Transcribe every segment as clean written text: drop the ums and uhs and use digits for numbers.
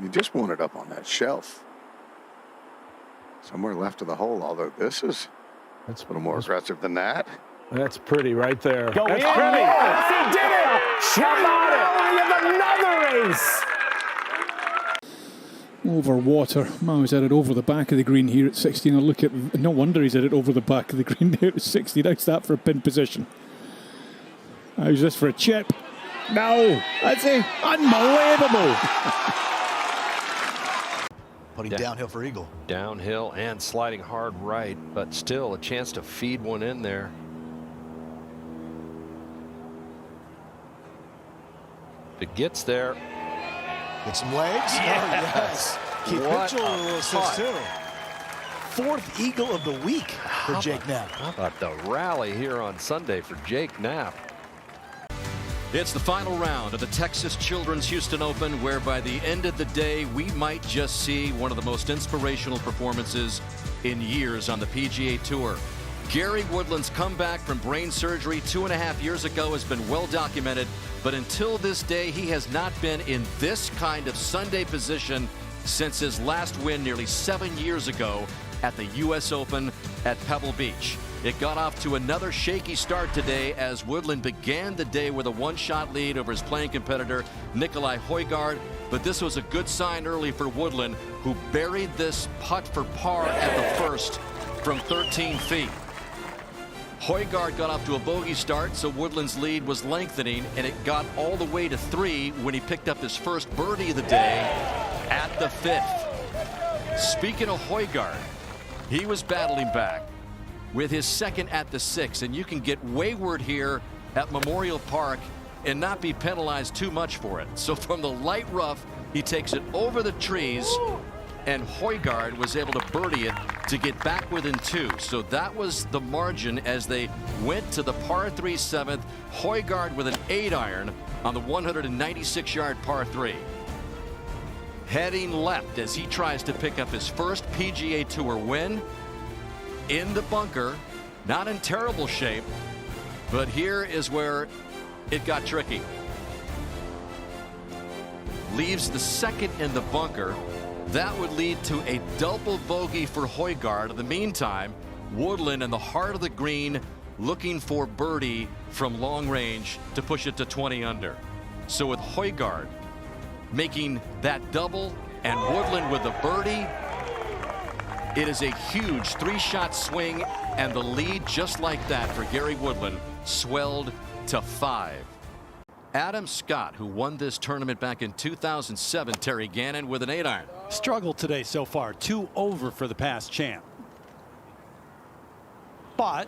You just want it up on that shelf. Somewhere left of the hole, although this is a little more aggressive than that. That's pretty right there. Go That's in. pretty. Yes, he did it! How about it? With another ace! Over water. Mao's had it over the back of the green here at 16. I'll look at, no wonder he's had it over the back of the green there at 16. How's that for a pin position? How's this for a chip? No, that's it. Unbelievable. Putting downhill for eagle. Downhill and sliding hard right, but still a chance to feed one in there. If it gets there. Get some legs. Yes. Oh, yes. Keith Mitchell will assist too. Fourth eagle of the week for Jake Knapp. How about the rally here on Sunday for Jake Knapp? It's the final round of the Texas Children's Houston Open, where by the end of the day, we might just see one of the most inspirational performances in years on the PGA Tour. Gary Woodland's comeback from brain surgery 2.5 years ago has been well documented, but until this day, he has not been in this kind of Sunday position since his last win nearly 7 years ago at the U.S. Open at Pebble Beach. It got off to another shaky start today as Woodland began the day with a one-shot lead over his playing competitor Nicolai Højgaard, but this was a good sign early for Woodland, who buried this putt for par at the first from 13 feet. Højgaard got off to a bogey start, so Woodland's lead was lengthening, and it got all the way to 3 when he picked up his first birdie of the day at the 5th. Speaking of Højgaard, he was battling back with his second at the 6th, and you can get wayward here at Memorial Park and not be penalized too much for it. So from the light rough, he takes it over the trees, and Højgaard was able to birdie it to get back within 2. So that was the margin as they went to the par 3 7th. Højgaard with an 8-iron on the 196-yard par 3. Heading left as he tries to pick up his first PGA Tour win. In the bunker, not in terrible shape, but here is where it got tricky. Leaves the second in the bunker. That would lead to a double bogey for Højgaard. In the meantime, Woodland in the heart of the green looking for birdie from long range to push it to 20 under. So with Højgaard making that double and Woodland with the birdie, it is a huge 3-shot swing, and the lead, just like that for Gary Woodland, swelled to 5. Adam Scott, who won this tournament back in 2007, Terry Gannon with an 8-iron. Struggled today so far, 2 over for the past champ. But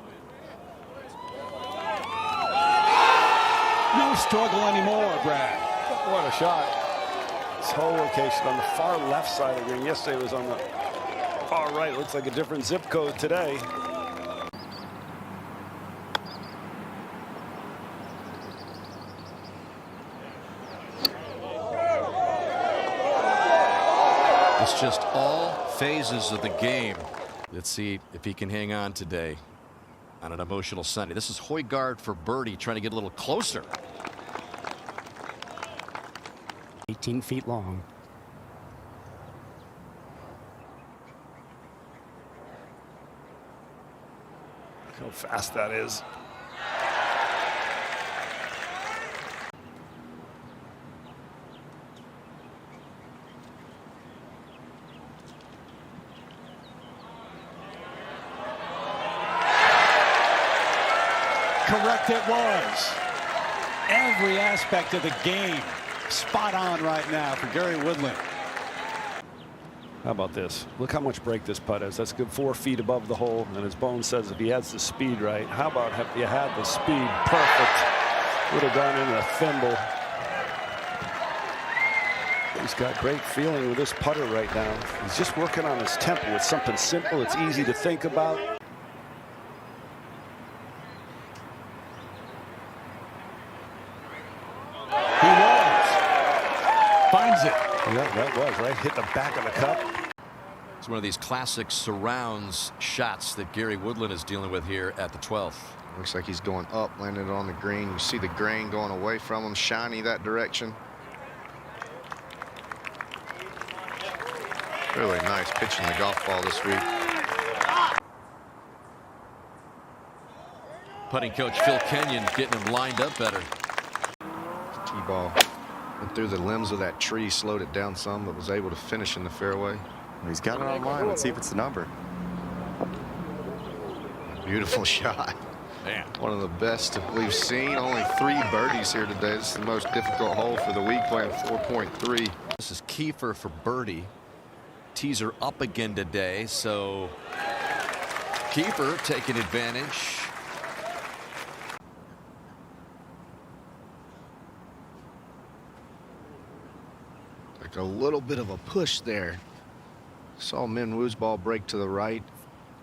no struggle anymore, Brad. What a shot. This hole location on the far left side of the green. Yesterday was on the far right. Looks like a different zip code today. It's just all phases of the game. Let's see if he can hang on today on an emotional Sunday. This is Højgaard for birdie, trying to get a little closer. 18 feet long. Look how fast that is. Correct it was. Every aspect of the game spot on right now for Gary Woodland. How about this? Look how much break this putt is. That's good 4 feet above the hole, and as Bone says, if he has the speed right, how about have you had the speed perfect? Would have gone in a thimble. He's got great feeling with this putter right now. He's just working on his tempo. It's something simple. It's easy to think about. Finds it. Yeah, that was right. Hit the back of the cup. It's one of these classic surrounds shots that Gary Woodland is dealing with here at the 12th. Looks like he's going up, landing it on the green. You see the grain going away from him, shiny that direction. Really nice pitching the golf ball this week. Putting coach Phil Kenyon getting him lined up better. T-ball went through the limbs of that tree, slowed it down some, but was able to finish in the fairway. He's got it on line. Let's see if it's the number. Beautiful shot. Man. One of the best we've seen. Only 3 birdies here today. This is the most difficult hole for the week, playing 4.3. This is Keefer for birdie. Tees are up again today, so Keefer taking advantage. Like a little bit of a push there. Saw Min Woo's ball break to the right.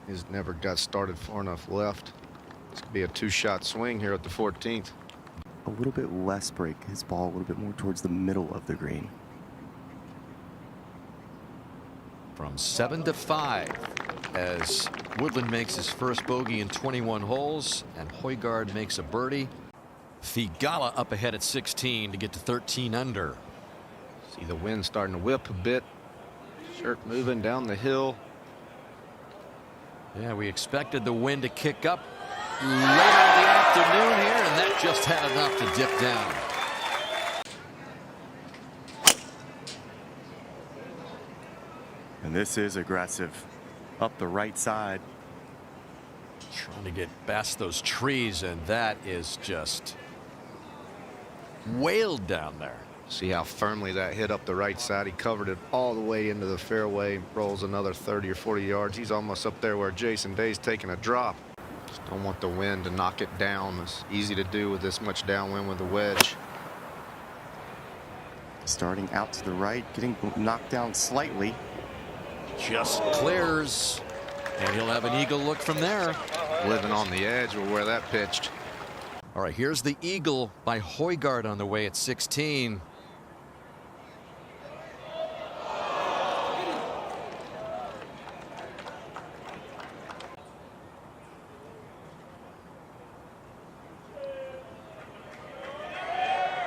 He's never got started far enough left. This could be a 2-shot swing here at the 14th. A little bit less break. His ball a little bit more towards the middle of the green. From 7 to 5 as Woodland makes his first bogey in 21 holes and Højgaard makes a birdie. Theegala up ahead at 16 to get to 13 under. See the wind starting to whip a bit. Shirt moving down the hill. Yeah, we expected the wind to kick up later in the afternoon here, and that just had enough to dip down. And this is aggressive. Up the right side. Trying to get past those trees, and that is just wailed down there. See how firmly that hit up the right side. He covered it all the way into the fairway. Rolls another 30 or 40 yards. He's almost up there where Jason Day's taking a drop. Just don't want the wind to knock it down. It's easy to do with this much downwind with the wedge. Starting out to the right, getting knocked down slightly. Just clears, and he'll have an eagle look from there. Living on the edge of where that pitched. All right, here's the eagle by Højgaard on the way at 16.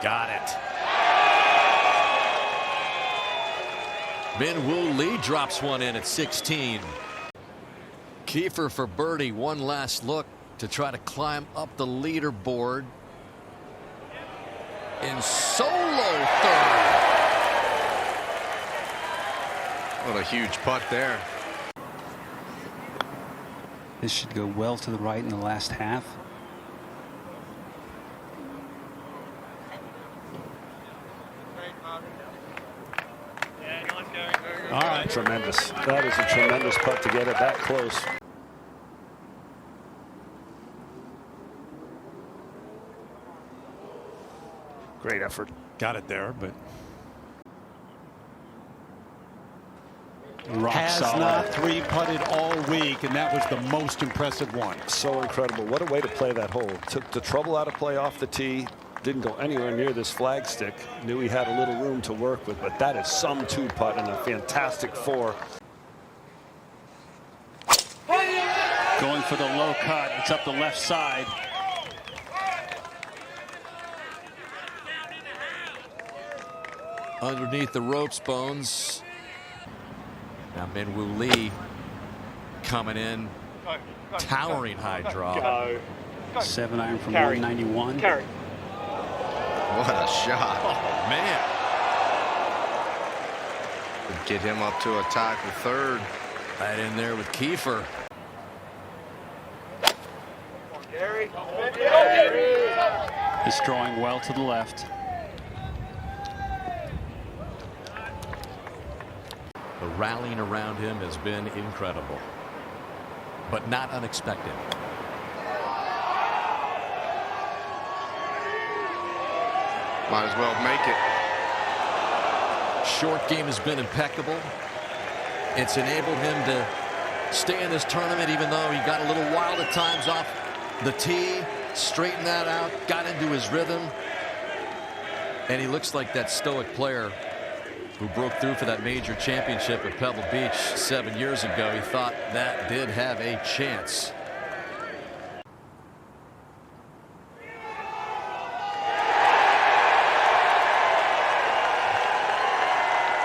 Got it. Min Woo Lee drops one in at 16. Keefer for birdie. One last look to try to climb up the leaderboard. In solo third. What a huge putt there. This should go well to the right in the last half. All right. Tremendous. That is a tremendous putt to get it that close. Great effort. Got it there, but Has not 3-putted all week, and that was the most impressive one. So incredible. What a way to play that hole. Took the trouble out of play off the tee. Didn't go anywhere near this flagstick. Knew he had a little room to work with, but that is some 2-putt and a fantastic 4. Going for the low cut. It's up the left side. Underneath the ropes, Bones. Now Min Woo Lee coming in. Towering high draw. 7-iron from 191. What a shot. Oh, man. Would get him up to a tie for third. Right in there with Keefer. He's throwing well to the left. The rallying around him has been incredible, but not unexpected. Might as well make it. Short game has been impeccable. It's enabled him to stay in this tournament, even though he got a little wild at times off the tee. Straightened that out, got into his rhythm, and he looks like that stoic player who broke through for that major championship at Pebble Beach 7 years ago. He thought that did have a chance.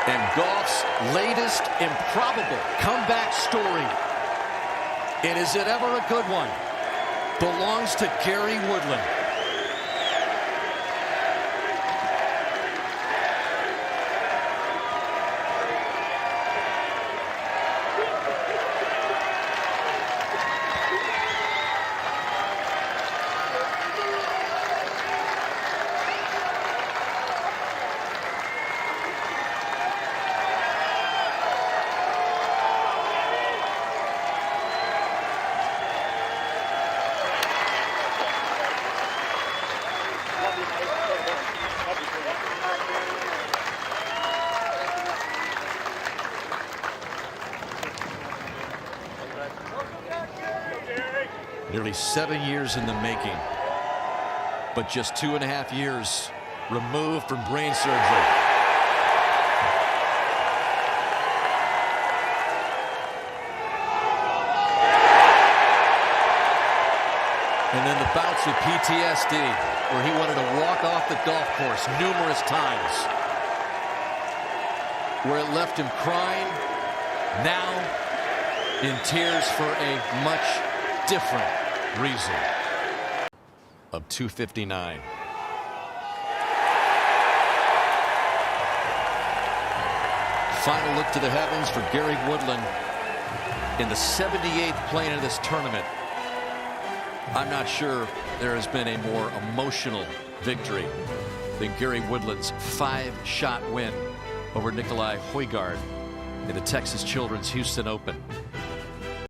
And golf's latest improbable comeback story, and is it ever a good one, belongs to Gary Woodland. Nearly 7 years in the making, but just 2.5 years removed from brain surgery. And then the bouts with PTSD, where he wanted to walk off the golf course numerous times, where it left him crying, now in tears for a much different reason. Of 259. Final look to the heavens for Gary Woodland in the 78th playing in this tournament. I'm not sure there has been a more emotional victory than Gary Woodland's 5-shot win over Nicolai Højgaard in the Texas Children's Houston Open.